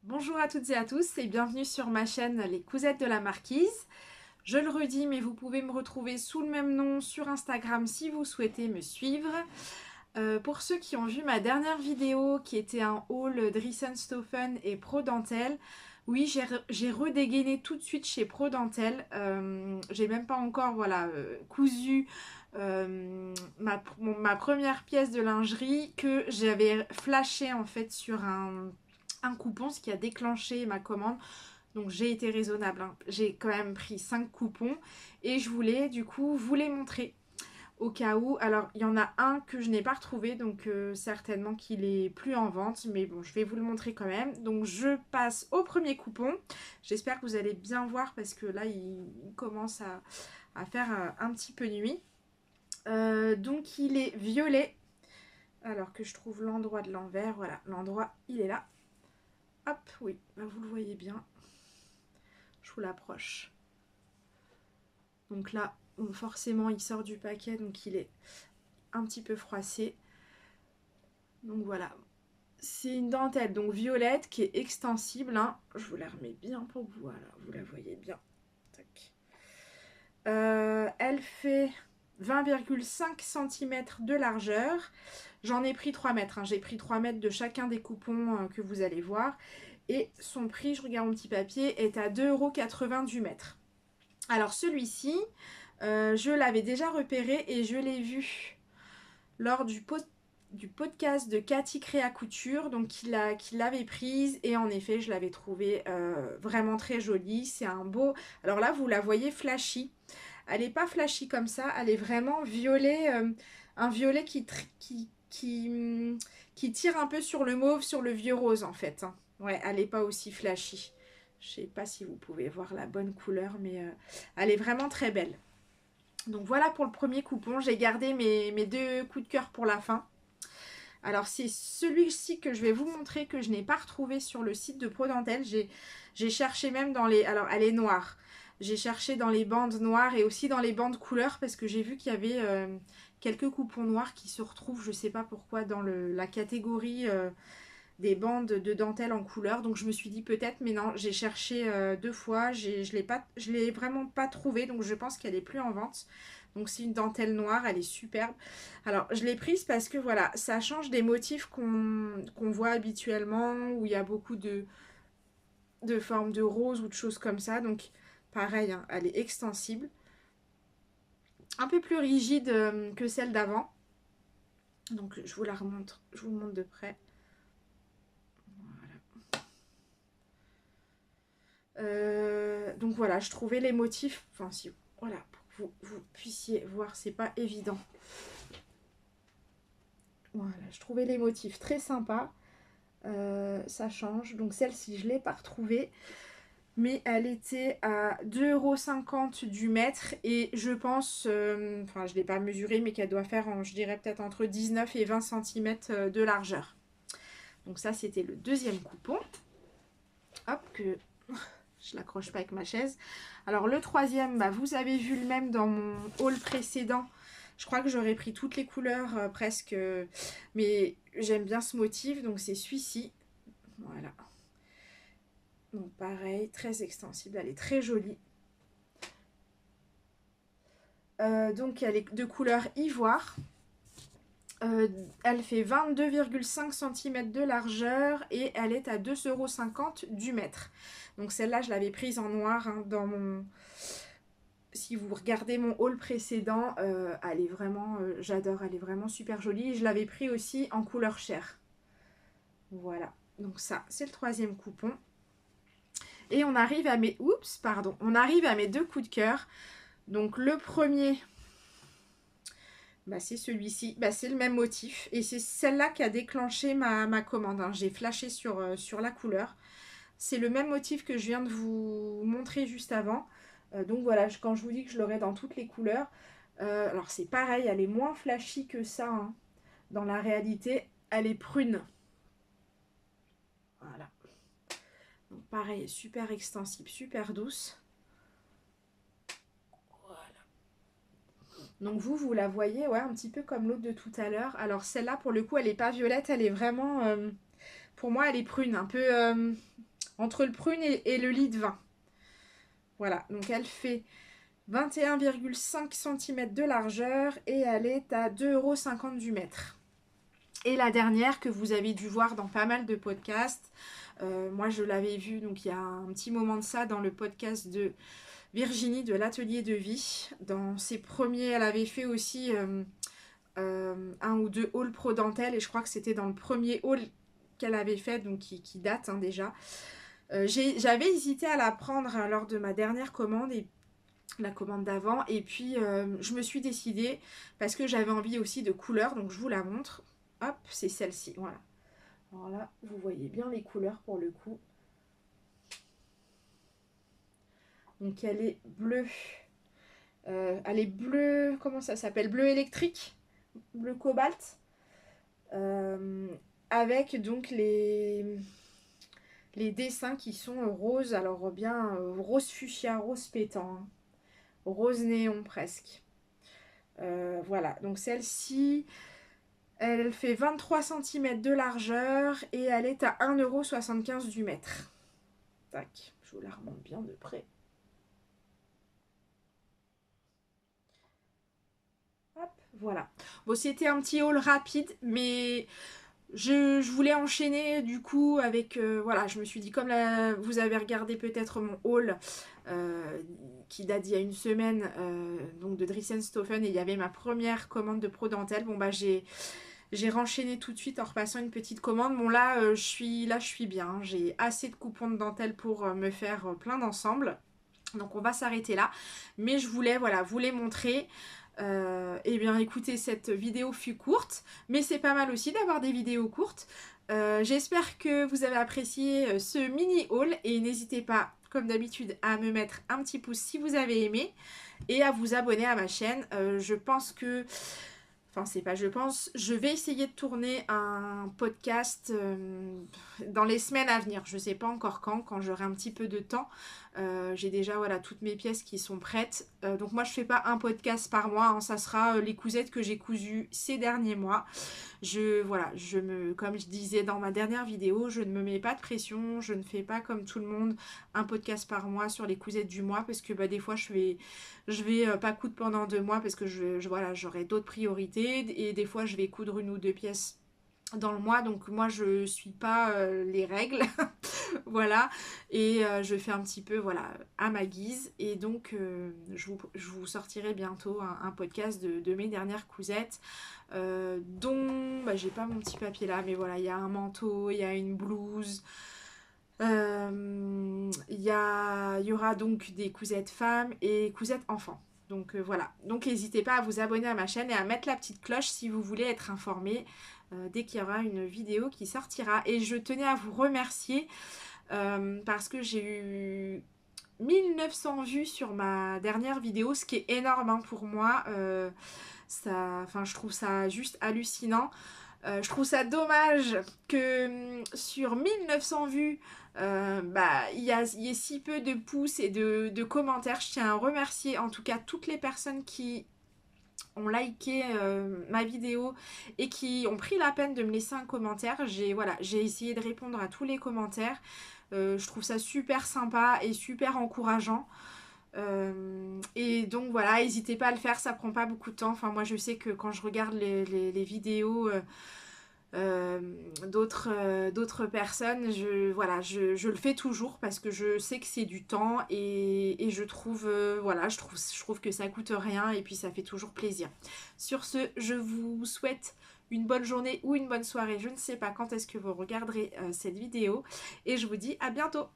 Bonjour à toutes et à tous et bienvenue sur ma chaîne Les Cousettes de la Marquise. Je le redis, mais vous pouvez me retrouver sous le même nom sur Instagram si vous souhaitez me suivre. Pour ceux qui ont vu ma dernière vidéo qui était un haul Dressenstoffen et Pro Dentel, oui, j'ai redégainé tout de suite chez Pro Dentel. J'ai même pas encore cousu ma première pièce de lingerie que j'avais flashé en fait sur un coupon, ce qui a déclenché ma commande. Donc j'ai été raisonnable, hein. J'ai quand même pris 5 coupons et je voulais du coup vous les montrer au cas où. Alors il y en a un que je n'ai pas retrouvé, donc certainement qu'il est plus en vente, mais bon, je vais vous le montrer quand même. Donc je passe au premier coupon. J'espère que vous allez bien voir parce que là il commence à faire un petit peu nuit. Donc il est violet. Alors que je trouve l'endroit de l'envers, voilà, l'endroit il est là. Hop, oui, bah, vous le voyez bien. Je vous l'approche. Donc là, forcément, il sort du paquet, donc il est un petit peu froissé. Donc voilà. C'est une dentelle donc violette qui est extensible, hein. Je vous la remets bien pour que vous la voyez bien. Tac. Elle fait 20,5 cm de largeur. J'en ai pris 3 mètres, hein. J'ai pris 3 mètres de chacun des coupons que vous allez voir. Et son prix, je regarde mon petit papier, est à 2,80 € du mètre. Alors celui-ci, je l'avais déjà repéré et je l'ai vu lors du podcast de Cathy Créa Couture, donc qui l'avait prise et en effet je l'avais trouvé vraiment très jolie. C'est un beau, alors là vous la voyez flashy, elle n'est pas flashy comme ça, elle est vraiment violet, un violet qui tire un peu sur le mauve, sur le vieux rose en fait, hein. Ouais, elle n'est pas aussi flashy. Je sais pas si vous pouvez voir la bonne couleur, mais elle est vraiment très belle. Donc voilà pour le premier coupon. J'ai gardé mes deux coups de cœur pour la fin. Alors c'est celui-ci que je vais vous montrer que je n'ai pas retrouvé sur le site de Pro Dentel. J'ai cherché même dans les... Alors elle est noire. J'ai cherché dans les bandes noires et aussi dans les bandes couleurs parce que j'ai vu qu'il y avait quelques coupons noirs qui se retrouvent, je ne sais pas pourquoi, dans la catégorie des bandes de dentelle en couleur. Donc je me suis dit peut-être, mais non, j'ai cherché deux fois, je l'ai vraiment pas trouvé, donc je pense qu'elle est plus en vente. Donc c'est une dentelle noire, elle est superbe. Alors je l'ai prise parce que voilà, ça change des motifs qu'on voit habituellement, où il y a beaucoup de formes de rose ou de choses comme ça. Donc pareil, hein, elle est extensible. Un peu plus rigide que celle d'avant. Donc je vous la remontre, je vous le montre de près. Donc voilà, je trouvais les motifs, enfin si, voilà, pour que vous puissiez voir, c'est pas évident. Voilà, je trouvais les motifs très sympas. Ça change. Donc celle-ci, je ne l'ai pas retrouvée. Mais elle était à 2,50 € du mètre. Et je pense, enfin je ne l'ai pas mesurée, mais qu'elle doit faire, je dirais peut-être entre 19 et 20 cm de largeur. Donc ça, c'était le deuxième coupon. Hop, que je l'accroche pas avec ma chaise. Alors le troisième, bah, vous avez vu le même dans mon haul précédent. Je crois que j'aurais pris toutes les couleurs presque. Mais j'aime bien ce motif, donc c'est celui-ci. Voilà. Donc pareil, très extensible, elle est très jolie. Donc elle est de couleur ivoire. Elle fait 22,5 cm de largeur et elle est à 2,50 € du mètre. Donc celle-là, je l'avais prise en noir, hein, dans mon... Si vous regardez mon haul précédent, elle est vraiment, j'adore, elle est vraiment super jolie. Je l'avais pris aussi en couleur chair. Voilà, donc ça, c'est le troisième coupon. Et on arrive à mes... Oups, pardon. On arrive à mes deux coups de cœur. Donc le premier... Bah, c'est celui-ci, bah, c'est le même motif et c'est celle-là qui a déclenché ma commande, hein. J'ai flashé sur la couleur. C'est le même motif que je viens de vous montrer juste avant. Donc voilà, quand je vous dis que je l'aurai dans toutes les couleurs, alors c'est pareil, elle est moins flashy que ça, hein. Dans la réalité, elle est prune. Voilà. Donc pareil, super extensible, super douce. Donc vous la voyez, ouais, un petit peu comme l'autre de tout à l'heure. Alors celle-là, pour le coup, elle n'est pas violette, elle est vraiment... pour moi, elle est prune, un peu... entre le prune et le lit de vin. Voilà, donc elle fait 21,5 cm de largeur et elle est à 2,50 € du mètre. Et la dernière que vous avez dû voir dans pas mal de podcasts, moi je l'avais vue donc il y a un petit moment de ça dans le podcast de Virginie de l'Atelier de Vie. Dans ses premiers, elle avait fait aussi un ou deux hauls pro dentelle et je crois que c'était dans le premier haul qu'elle avait fait, donc qui date déjà. J'avais hésité à la prendre lors de ma dernière commande et la commande d'avant et puis je me suis décidée parce que j'avais envie aussi de couleurs, donc je vous la montre. Hop, c'est celle-ci, voilà. Alors là, vous voyez bien les couleurs pour le coup. Donc elle est bleue. Elle est bleue, comment ça s'appelle? Bleu électrique, bleu cobalt. Avec donc les dessins qui sont roses, alors bien rose fuchsia, rose pétant, hein. Rose néon presque. Voilà, donc celle-ci, elle fait 23 cm de largeur et elle est à 1,75 € du mètre. Tac, je vous la remonte bien de près. Hop, voilà. Bon, c'était un petit haul rapide, mais je voulais enchaîner du coup avec... voilà, je me suis dit, comme vous avez regardé peut-être mon haul qui date d'il y a une semaine, donc de Dressenstoffen, et il y avait ma première commande de Pro Dentelle. Bon, bah j'ai renchaîné tout de suite en repassant une petite commande. Bon, là, je suis bien. J'ai assez de coupons de dentelle pour me faire plein d'ensemble. Donc, on va s'arrêter là. Mais je voulais, voilà, vous les montrer. Eh bien écoutez, cette vidéo fut courte, mais c'est pas mal aussi d'avoir des vidéos courtes. J'espère que vous avez apprécié ce mini haul et n'hésitez pas, comme d'habitude, à me mettre un petit pouce si vous avez aimé et à vous abonner à ma chaîne. Je pense que... Enfin, c'est pas je pense, je vais essayer de tourner un podcast dans les semaines à venir. Je sais pas encore quand j'aurai un petit peu de temps. J'ai déjà voilà, toutes mes pièces qui sont prêtes. Donc moi je fais pas un podcast par mois, hein. Ça sera les cousettes que j'ai cousues ces derniers mois. Comme je disais dans ma dernière vidéo, je ne me mets pas de pression, je ne fais pas comme tout le monde un podcast par mois sur les cousettes du mois parce que des fois je vais pas coudre pendant 2 mois parce que voilà, j'aurai d'autres priorités et des fois je vais coudre 1 ou 2 pièces dans le mois, donc moi je suis pas les règles voilà, et je fais un petit peu voilà à ma guise et donc je vous sortirai bientôt un podcast de mes dernières cousettes dont j'ai pas mon petit papier là, mais voilà, il y a un manteau, il y a une blouse, il y aura donc des cousettes femmes et cousettes enfants. Donc voilà, donc n'hésitez pas à vous abonner à ma chaîne et à mettre la petite cloche si vous voulez être informé dès qu'il y aura une vidéo qui sortira. Et je tenais à vous remercier parce que j'ai eu 1900 vues sur ma dernière vidéo, ce qui est énorme hein, pour moi. Je trouve ça juste hallucinant. Je trouve ça dommage que sur 1900 vues, il y ait si peu de pouces et de commentaires. Je tiens à remercier en tout cas toutes les personnes qui ont liké ma vidéo et qui ont pris la peine de me laisser un commentaire. J'ai essayé de répondre à tous les commentaires. Je trouve ça super sympa et super encourageant. Et donc voilà, n'hésitez pas à le faire, ça prend pas beaucoup de temps. Enfin, moi je sais que quand je regarde les vidéos d'autres personnes, je le fais toujours parce que je sais que c'est du temps et je trouve je trouve que ça coûte rien et puis ça fait toujours plaisir. Sur ce, je vous souhaite une bonne journée ou une bonne soirée, je ne sais pas quand est-ce que vous regarderez cette vidéo et je vous dis à bientôt.